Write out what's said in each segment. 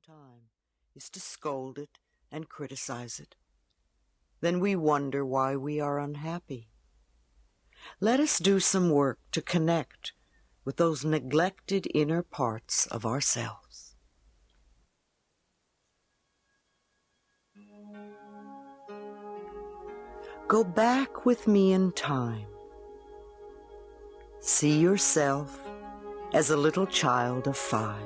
time is to scold it and criticize it. Then we wonder why we are unhappy. Let us do some work to connect with those neglected inner parts of ourselves. Go back with me in time. See yourself as a little child of 5.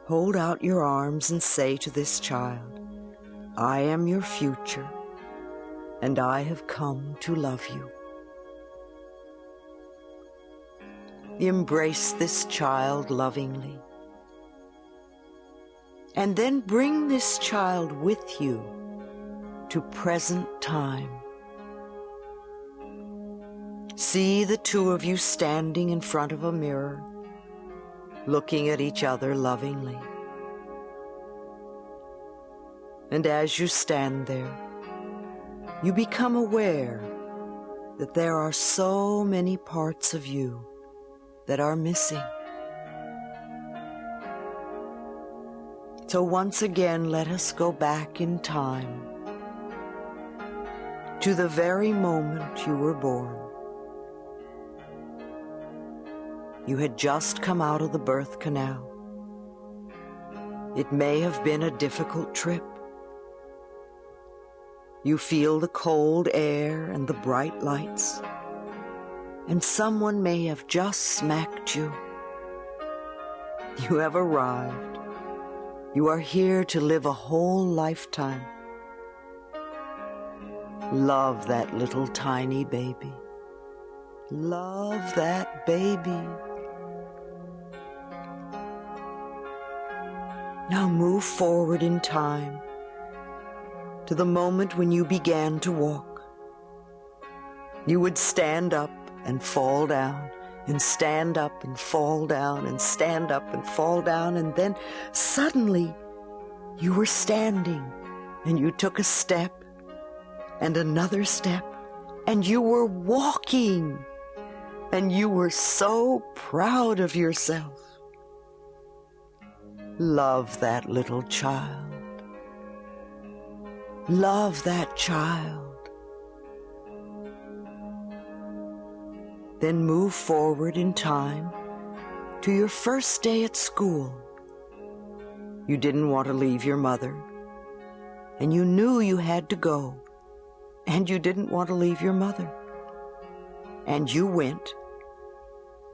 Hold out your arms and say to this child, I am your future, and I have come to love you. Embrace this child lovingly, and then bring this child with you to present time. See the two of you standing in front of a mirror, looking at each other lovingly. And as you stand there, you become aware that there are so many parts of you that are missing. So once again, let us go back in time to the very moment you were born. You had just come out of the birth canal. It may have been a difficult trip. You feel the cold air and the bright lights, and someone may have just smacked you. You have arrived. You are here to live a whole lifetime. Love that little tiny baby. Love that baby. Now move forward in time to the moment when you began to walk. You would stand up and fall down, and stand up and fall down, and stand up and fall down, and then suddenly you were standing, and you took a step and another step, and you were walking, and you were so proud of yourself. Love that little child. Love that child. Then move forward in time to your first day at school. You didn't want to leave your mother, and you knew you had to go, and you didn't want to leave your mother. And you went.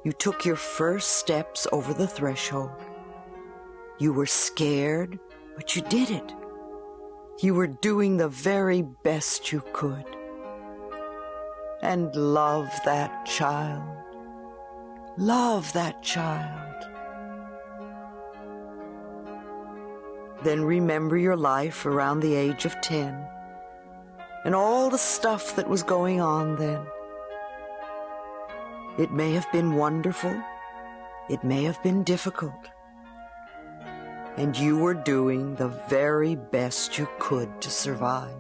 You took your first steps over the threshold. You were scared, but you did it. You were doing the very best you could. And love that child. Love that child. Then remember your life around the age of 10 and all the stuff that was going on then. It may have been wonderful. It may have been difficult. And you were doing the very best you could to survive.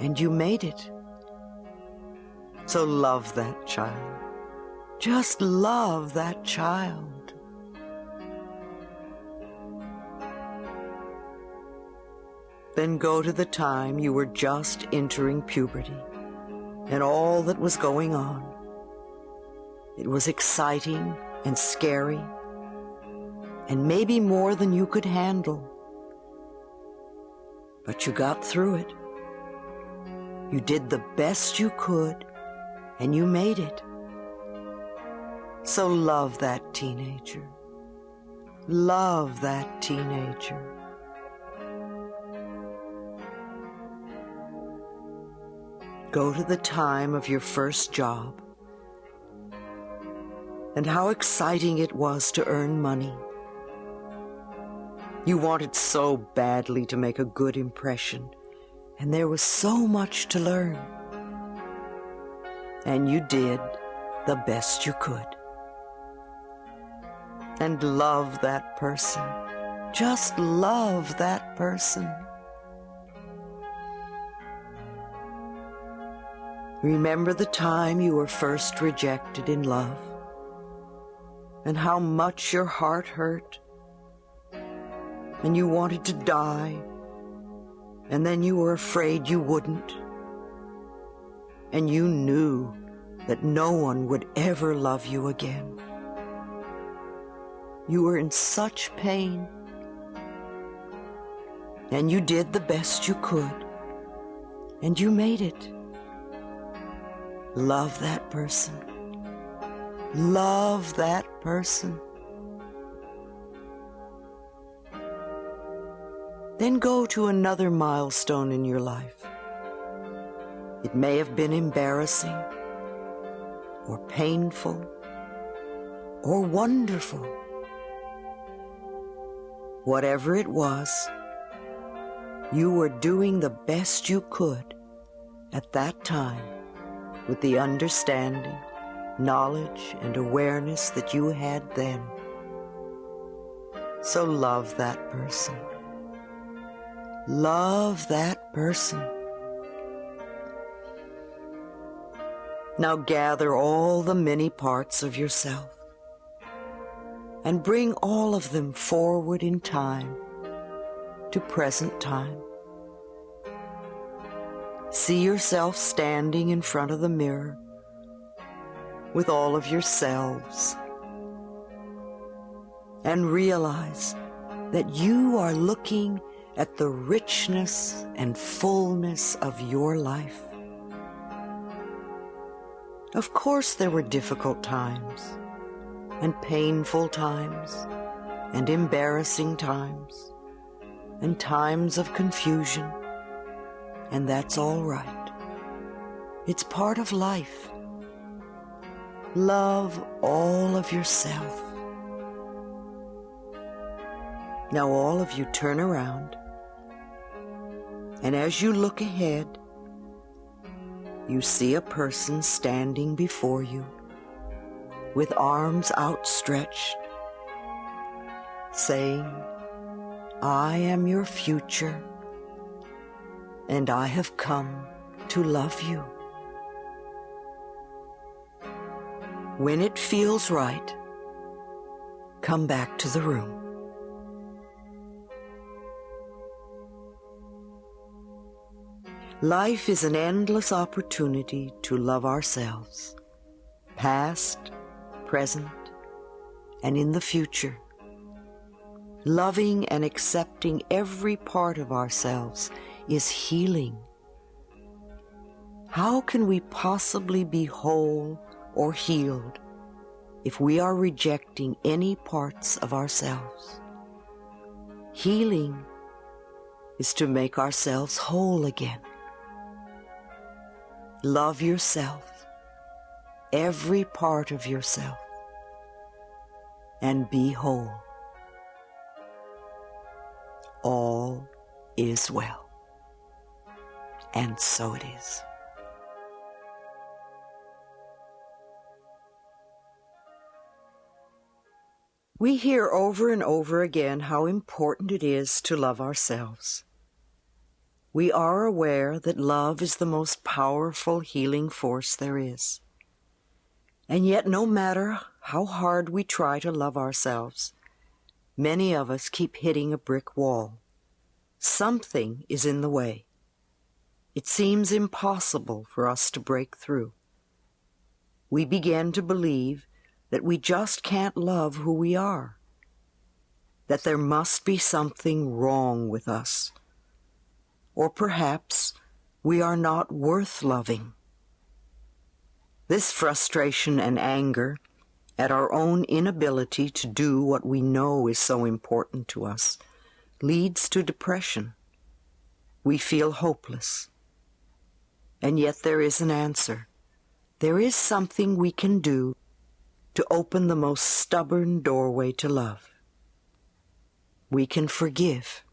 And you made it. So love that child. Just love that child. Then go to the time you were just entering puberty and all that was going on. It was exciting and scary, and maybe more than you could handle. But you got through it. You did the best you could, and you made it. So love that teenager. Love that teenager. Go to the time of your first job, and how exciting it was to earn money. You wanted so badly to make a good impression, and there was so much to learn. And you did the best you could. And love that person. Just love that person. Remember the time you were first rejected in love, and how much your heart hurt, and you wanted to die, and then you were afraid you wouldn't, and you knew that no one would ever love you again. You were in such pain, and you did the best you could, and you made it. Love that person. Love that person. Then go to another milestone in your life. It may have been embarrassing, or painful, or wonderful. Whatever it was, you were doing the best you could at that time with the understanding, knowledge, and awareness that you had then. So love that person. Love that person. Now gather all the many parts of yourself and bring all of them forward in time to present time. See yourself standing in front of the mirror with all of yourselves, and realize that you are looking at the richness and fullness of your life. Of course, there were difficult times, and painful times, and embarrassing times, and times of confusion, and that's all right. It's part of life. Love all of yourself. Now all of you turn around, and as you look ahead, you see a person standing before you with arms outstretched, saying, "I am your future, and I have come to love you." When it feels right, come back to the room. Life is an endless opportunity to love ourselves, past, present, and in the future. Loving and accepting every part of ourselves is healing. How can we possibly be whole or healed if we are rejecting any parts of ourselves? Healing is to make ourselves whole again. Love yourself, every part of yourself, and be whole. All is well. And so it is. We hear over and over again how important it is to love ourselves. We are aware that love is the most powerful healing force there is. And yet, no matter how hard we try to love ourselves, many of us keep hitting a brick wall. Something is in the way. It seems impossible for us to break through. We begin to believe that we just can't love who we are, that there must be something wrong with us, or perhaps we are not worth loving. This frustration and anger at our own inability to do what we know is so important to us leads to depression. We feel hopeless. And yet there is an answer. There is something we can do to open the most stubborn doorway to love. We can forgive.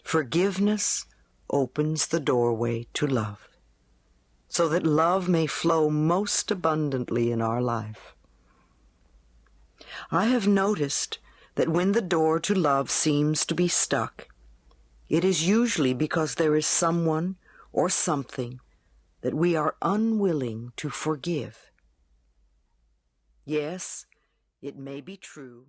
Forgiveness opens the doorway to love, so that love may flow most abundantly in our life. I have noticed that when the door to love seems to be stuck, it is usually because there is someone or something that we are unwilling to forgive. Yes, It may be true